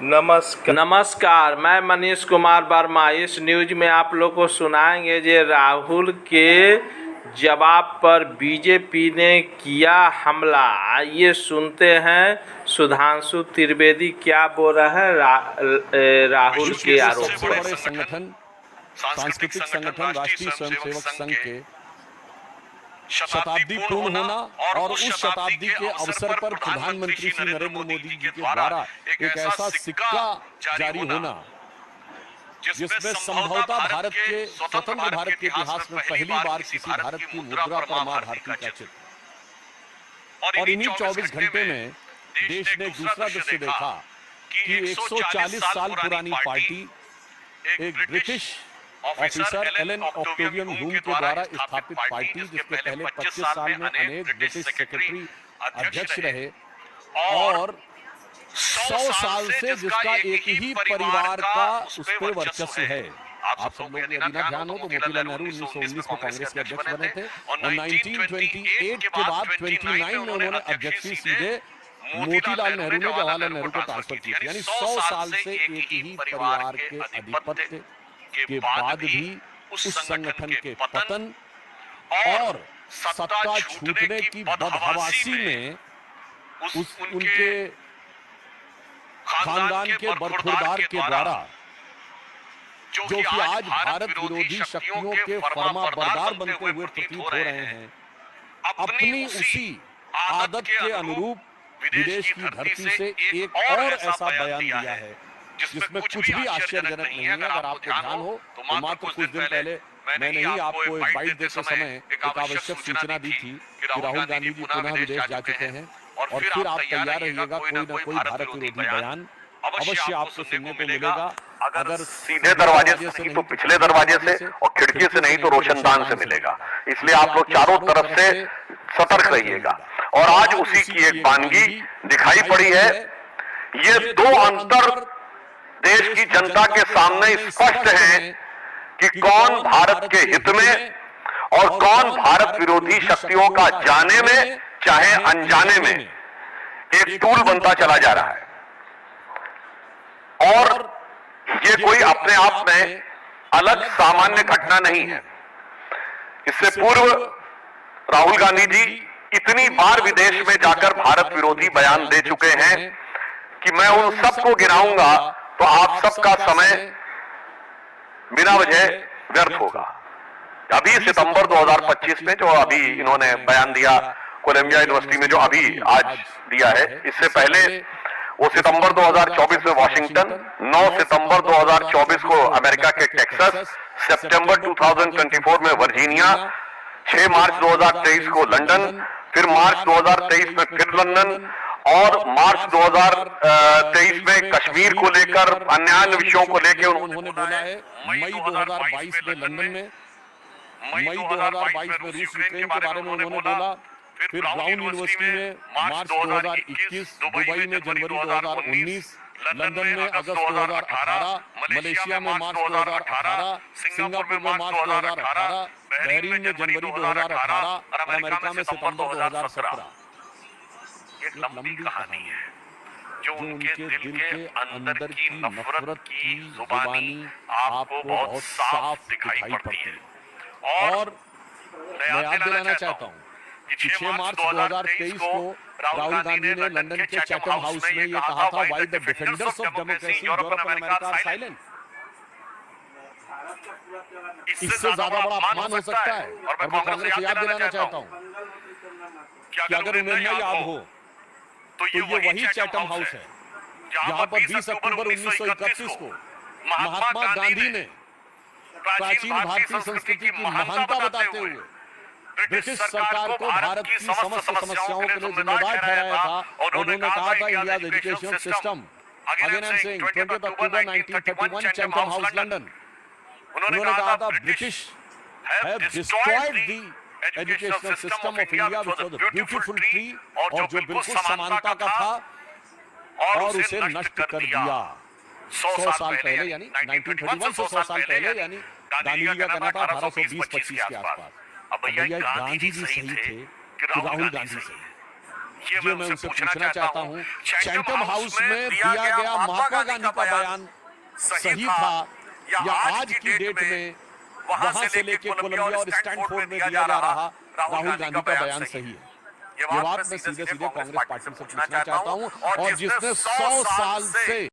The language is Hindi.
नमस्कार, मैं मनीष कुमार वर्मा। इस न्यूज में आप लोग को सुनाएंगे जो राहुल के जवाब पर बीजेपी ने किया हमला। आइए सुनते हैं सुधांशु त्रिवेदी क्या बोल रहे हैं राहुल के आरोप सबसे पर। बड़े संगठन, सांस्कृतिक संगठन राष्ट्रीय स्वयंसेवक संघ के शताब्दी पूर्ण होना और उस शताब्दी के अवसर पर प्रधानमंत्री श्री नरेंद्र मोदी जी के द्वारा एक ऐसा सिक्का जारी होना जिसमें संभवतः भारत के स्वतंत्र भारत के इतिहास में पहली बार किसी भारत की मुद्रा पर मां भारती का चित्र। और इन्हीं 24 घंटे में देश ने एक दूसरा दृश्य देखा कि 140 साल पुरानी पार्टी एक British officer Allan Octavian Hume के द्वारा स्थापित पार्टी, जिसके पहले 25 साल में अनेक ब्रिटिश सेक्रेटरी अध्यक्ष रहे और 100 साल से जिसका एक ही परिवार का उस पर वर्चस्व है। आप सब लोग यदि ना ध्यान हो तो मोतीलाल नेहरू 1919 में कांग्रेस के अध्यक्ष बने थे और 1928 के बाद 29 में उन्होंने अध्यक्षी सीधे मोतीलाल नेहरू ने जवाहरलाल नेहरू को ट्रांसफर की थी। यानी 100 साल से एक ही परिवार के आधिपत्य के बाद भी उस संगठन के पतन और सत्ता छूटने की बदहवासी में उनके खानदान के बरखुरदार के द्वारा जो कि आज भारत विरोधी शक्तियों के फर्मा बरदार बनते हुए प्रतीत हो रहे हैं, अपनी उसी आदत के अनुरूप विदेश की धरती से एक और ऐसा बयान दिया है जिसमें कुछ भी आश्चर्यजनक नहीं है। अगर आपको ध्यान हो तो मात्र कुछ दिन पहले मैंने ही आपको एक बाइट देते समय एक आवश्यक सूचना दी थी कि राहुल गांधी जी पुनः विदेश जा चुके हैं और फिर आप तैयार रहिएगा, कोई न कोई भारत विरोधी बयान अवश्य आपको सुनने को मिलेगा। अगर सीधे दरवाजे से नहीं तो पिछले दरवाजे से और खिड़की से नहीं तो रोशनदान से मिलेगा। इसलिए आप लोग चारों तरफ से सतर्क रहिएगा। और आज उसी की एक बानगी दिखाई पड़ी है। ये दो अंतर देश की जनता के सामने स्पष्ट है कि कौन भारत के हित में और कौन भारत विरोधी शक्तियों का जाने में चाहे अनजाने में एक टूल बनता चला जा रहा है। और ये कोई अपने आप में अलग सामान्य घटना नहीं है। इससे पूर्व राहुल गांधी जी इतनी बार विदेश में जाकर भारत विरोधी बयान दे चुके हैं कि मैं उन सबको गिनाऊंगा तो आप सबका समय बिना वजह व्यर्थ होगा। अभी सितंबर 2025 में जो अभी इन्होंने बयान दिया कोलंबिया यूनिवर्सिटी में, जो अभी आज दिया है, इससे पहले वो सितंबर 2024 में वॉशिंगटन, 9 सितंबर 2024 को अमेरिका के टेक्सास, सितंबर 2024 में वर्जीनिया, 6 मार्च 2023 को लंदन, फिर मार्च 2023 में फिर लंदन और मार्च 2023 में कश्मीर को लेकर अन्य विषयों को लेकर उन्होंने बोला है। मई 2022 में लंदन में, मई 2022 में रूस यूक्रेन के बारे में उन्होंने बोला, फिर ब्राउन यूनिवर्सिटी में मार्च 2021, दुबई में जनवरी 2019, लंदन में अगस्त 2018, मलेशिया में मार्च 2018, सिंगापुर में मार्च 2018, बहरीन में जनवरी 2018 और अमेरिका में सितंबर 2017। एक लंबी कहानी है जो उनके दिल के अंदर की नफरत की जुबानी आपको बहुत साफ दिखाई पड़ती है। और मैं याद दिलाना चाहता हूँ कि 6 मार्च 2023 को राहुल गांधी ने लंदन के चैथम हाउस में ये कहा था, why the defenders of democracy Europe and America are silent. इससे ज्यादा बड़ा अपमान हो सकता है। और मैं कांग्रेस को याद दिलाना चाहता हूँ कि अगर उन्हें न याद हो तो ये वही चैथम हाउस है जहां पर 20 अक्टूबर 1931 को महात्मा गांधी ने प्राचीन भारतीय संस्कृति की महानता बताते हुए ब्रिटिश सरकार को भारत की समस्त समस्याओं के लिए जिम्मेदार ठहराया था और उन्होंने कहा था India education system, again I am saying 20 October 1931 Chatham house London, उन्होंने कहा था British have destroyed the educational system of India which was a beautiful tree, और जो बिल्कुल समानता का था और उसे नष्ट कर दिया। 100 साल पहले यानी 1931 से 100 साल पहले, यानी गांधी जी का कहना था 1820-25 के आसपास। अब भैया गांधी जी सही थे कि राहुल गांधी सही? ये मैं उनसे पूछना चाहता हूँ, चैंटम हाउस में दिया गया महात्मा गांधी का बयान सही था या आज की डेट में वहां से लेके कोलंबिया और स्टैनफोर्ड में दिया जा रहा राहुल गांधी का बयान सही है? ये बात मैं सीधे सीधे कांग्रेस पार्टी से पूछना चाहता हूं, और जिसने 100 साल से